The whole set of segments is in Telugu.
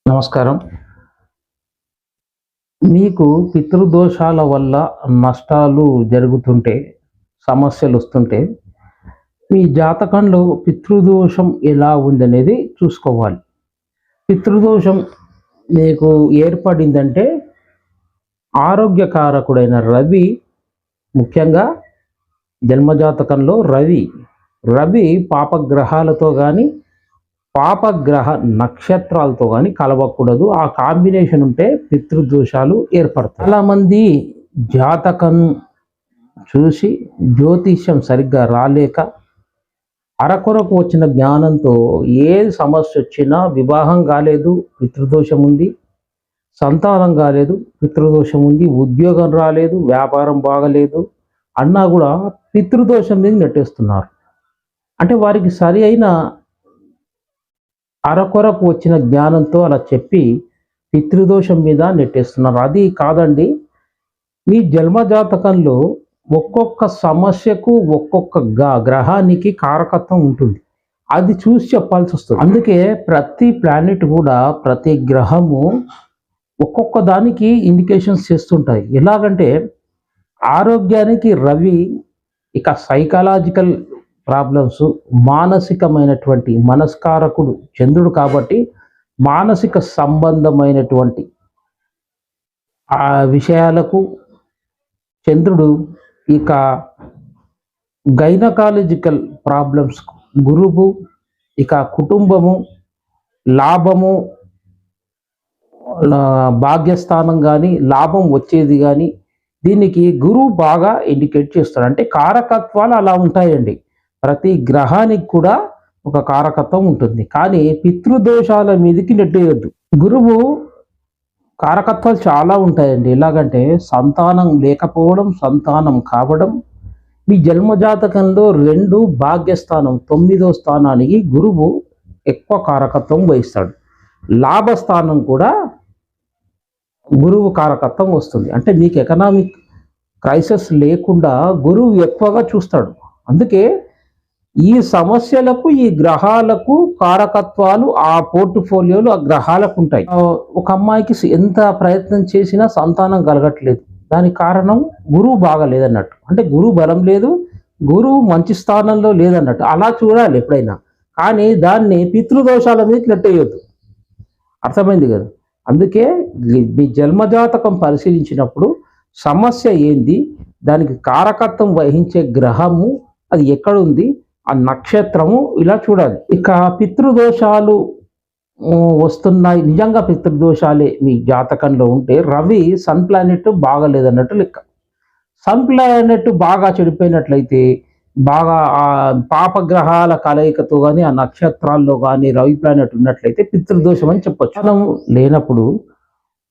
నమస్కారం. మీకు పితృదోషాల వల్ల నష్టాలు జరుగుతుంటే, సమస్యలొస్తుంటే, మీ జాతకంలో పితృదోషం ఎలా ఉందనేది చూసుకోవాలి. పితృదోషం మీకు ఏర్పడిందంటే, ఆరోగ్యకారకుడైన రవి ముఖ్యంగా జన్మజాతకంలో రవి పాపగ్రహాలతో గాని పాపగ్రహ నక్షత్రాలతో కానీ కలవకూడదు. ఆ కాంబినేషన్ ఉంటే పితృదోషాలు ఏర్పడతాయి. చాలామంది జాతకం చూసి జ్యోతిష్యం సరిగ్గా రాలేక అరకొరకు వచ్చిన జ్ఞానంతో ఏ సమస్య వచ్చినా వివాహం కాలేదు, పితృదోషం ఉంది, సంతానం కాలేదు, పితృదోషం ఉంది, ఉద్యోగం రాలేదు, వ్యాపారం బాగలేదు అన్నా కూడా పితృదోషం మీద నెట్టేస్తున్నారు. అంటే వారికి సరి అయిన అరకొరకు వచ్చిన జ్ఞానంతో అలా చెప్పి పితృదోషం మీద నెట్టేస్తున్నారు. అది కాదండి. మీ జన్మజాతకంలో ఒక్కొక్క సమస్యకు ఒక్కొక్క గ్రహానికి కారకత్వం ఉంటుంది. అది చూసి చెప్పాల్సి వస్తుంది. అందుకే ప్రతి ప్లానెట్ కూడా ప్రతి గ్రహము ఒక్కొక్క దానికి ఇండికేషన్స్ చేస్తుంటాయి. ఎలాగంటే ఆరోగ్యానికి రవి, ఇక సైకలాజికల్ ప్రాబ్లమ్స్, మానసికమైనటువంటి మనస్కారకుడు చంద్రుడు కాబట్టి మానసిక సంబంధమైనటువంటి ఆ విషయాలకు చంద్రుడు, ఇక గైనకాలజికల్ ప్రాబ్లమ్స్ గురువు, ఇక కుటుంబము, లాభము, భాగ్యస్థానం కానీ లాభం వచ్చేది కానీ దీనికి గురువు బాగా ఇండికేట్ చేస్తాడు. అంటే కారకత్వాలు అలా ఉంటాయండి. ప్రతి గ్రహానికి కూడా ఒక కారకత్వం ఉంటుంది. కానీ పితృదోషాల మీదకి నెట్టేయొద్దు. గురువు కారకత్వాలు చాలా ఉంటాయండి. ఎలాగంటే సంతానం లేకపోవడం, సంతానం కావడం. మీ జన్మజాతకంలో 2 భాగ్యస్థానం 9వ స్థానానికి గురువు ఎక్కువ కారకత్వం వహిస్తాడు. లాభస్థానం కూడా గురువు కారకత్వం వస్తుంది. అంటే మీకు ఎకనామిక్ క్రైసిస్ లేకుండా గురువు ఎక్కువగా చూస్తాడు. అందుకే ఈ సమస్యలకు, ఈ గ్రహాలకు కారకత్వాలు ఆ పోర్ట్ఫోలియోలు ఆ గ్రహాలకు ఉంటాయి. ఒక అమ్మాయికి ఎంత ప్రయత్నం చేసినా సంతానం కలగట్లేదు. దానికి కారణం గురువు బాగలేదన్నట్టు. అంటే గురువు బలం లేదు, గురువు మంచి స్థానంలో లేదన్నట్టు. అలా చూడాలి ఎప్పుడైనా. కానీ దాన్ని పితృదోషాల మీద నెట్టేయొద్దు. అర్థమైంది కదా? అందుకే మీ జన్మజాతకం పరిశీలించినప్పుడు సమస్య ఏంది, దానికి కారకత్వం వహించే గ్రహము అది ఎక్కడుంది, ఆ నక్షత్రము ఇలా చూడాలి. ఇక పితృదోషాలు వస్తున్నాయి, నిజంగా పితృదోషాలే మీ జాతకంలో ఉంటే రవి సన్ ప్లానెట్ బాగాలేదన్నట్టు లెక్క. సన్ ప్లానెట్ బాగా చెడిపోయినట్లయితే, బాగా ఆ పాపగ్రహాల కలయికతో కానీ ఆ నక్షత్రాల్లో కానీ రవి ప్లానెట్ ఉన్నట్లయితే పితృదోషం అని చెప్పొచ్చు. మనం లేనప్పుడు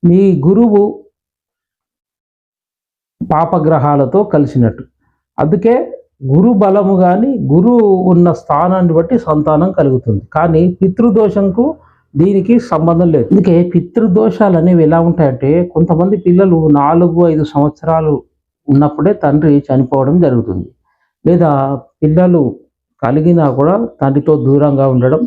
మీ గురువు పాపగ్రహాలతో కలిసినట్టు. అందుకే గురు బలము కానీ గురువు ఉన్న స్థానాన్ని బట్టి సంతానం కలుగుతుంది. కానీ పితృదోషంకు దీనికి సంబంధం లేదు. అందుకే పితృదోషాలు అనేవి ఎలా ఉంటాయంటే, కొంతమంది పిల్లలు 4-5 సంవత్సరాలు ఉన్నప్పుడే తండ్రి చనిపోవడం జరుగుతుంది. లేదా పిల్లలు కలిగినా కూడా తండ్రితో దూరంగా ఉండడం,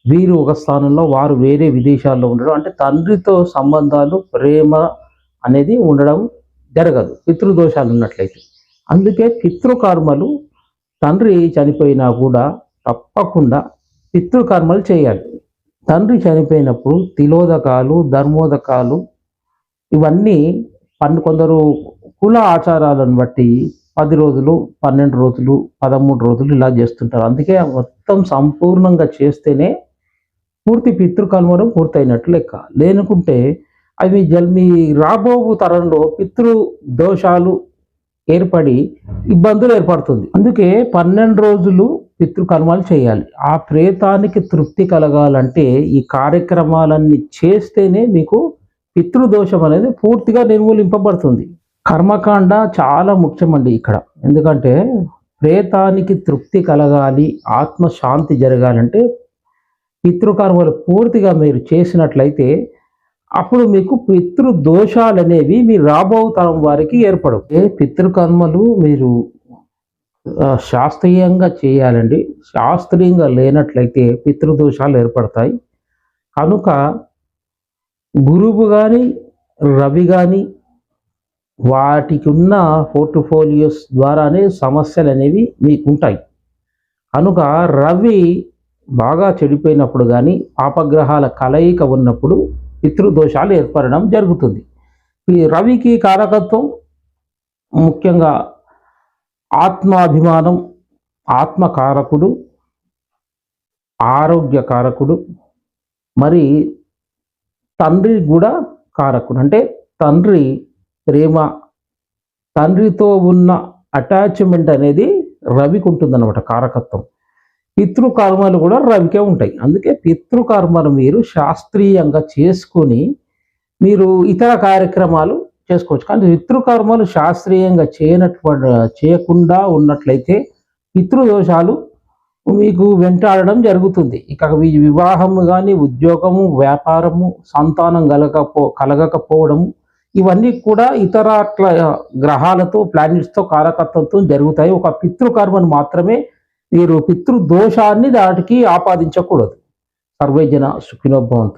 వీరు ఒక స్థానంలో వారు వేరే విదేశాల్లో ఉండడం. అంటే తండ్రితో సంబంధాలు, ప్రేమ అనేది ఉండడం జరగదు పితృదోషాలు ఉన్నట్లయితే. అందుకే పితృకర్మలు తండ్రి చనిపోయినా కూడా తప్పకుండా పితృకర్మలు చేయాలి. తండ్రి చనిపోయినప్పుడు తిలోదకాలు, ధర్మోదకాలు ఇవన్నీ కొందరు కుల ఆచారాలను బట్టి 10 రోజులు, 12 రోజులు, 13 రోజులు ఇలా చేస్తుంటారు. అందుకే మొత్తం సంపూర్ణంగా చేస్తేనే పూర్తి పితృకర్మలు పూర్తయినట్లు లెక్క. లేనుకుంటే అవి మీ రాబో తరంలో పితృదోషాలు ఏర్పడి ఇబ్బందులు ఏర్పడుతుంది. అందుకే 12 రోజులు పితృకర్మాలు చేయాలి. ఆ ప్రేతానికి తృప్తి కలగాలంటే ఈ కార్యక్రమాలన్నీ చేస్తేనే మీకు పితృదోషం అనేది పూర్తిగా నిర్మూలింపబడుతుంది. కర్మకాండ చాలా ముఖ్యమండి ఇక్కడ. ఎందుకంటే ప్రేతానికి తృప్తి కలగాలి, ఆత్మశాంతి జరగాలంటే పితృకర్మలు పూర్తిగా మీరు చేసినట్లయితే అప్పుడు మీకు పితృదోషాలు అనేవి మీ రాబో తరం వారికి ఏర్పడవు. పితృకర్మలు మీరు శాస్త్రీయంగా చేయాలండి. శాస్త్రీయంగా లేనట్లయితే పితృదోషాలు ఏర్పడతాయి. కనుక గురువు కానీ రవి కానీ వాటికి ఉన్న పోర్ట్ఫోలియోస్ ద్వారానే సమస్యలు అనేవి మీకు ఉంటాయి. కనుక రవి బాగా చెడిపోయినప్పుడు కానీ పాపగ్రహాల కలయిక ఉన్నప్పుడు పితృదోషాలు ఏర్పడడం జరుగుతుంది. ఈ రవికి కారకత్వం ముఖ్యంగా ఆత్మాభిమానం, ఆత్మకారకుడు, ఆరోగ్యకారకుడు, మరి తండ్రి కూడా కారకుడు. అంటే తండ్రి ప్రేమ, తండ్రితో ఉన్న అటాచ్మెంట్ అనేది రవికి ఉంటుందన్నమాట కారకత్వం. పితృకర్మలు కూడా రవికే ఉంటాయి. అందుకే పితృకర్మలు మీరు శాస్త్రీయంగా చేసుకొని మీరు ఇతర కార్యక్రమాలు చేసుకోవచ్చు. కానీ పితృకర్మలు శాస్త్రీయంగా చేయకుండా ఉన్నట్లయితే పితృదోషాలు మీకు వెంటాడడం జరుగుతుంది. ఇక వివాహము కానీ, ఉద్యోగము, వ్యాపారము, సంతానం కలగకపోవడము, ఇవన్నీ కూడా ఇతర గ్రహాలతో, ప్లానెట్స్తో కారకత్వంతో జరుగుతాయి. ఒక పితృకర్మను మాత్రమే మీరు పితృదోషాన్ని దాటికి ఆపాదించకూడదు. సర్వే జన సుఖినో భవంతు.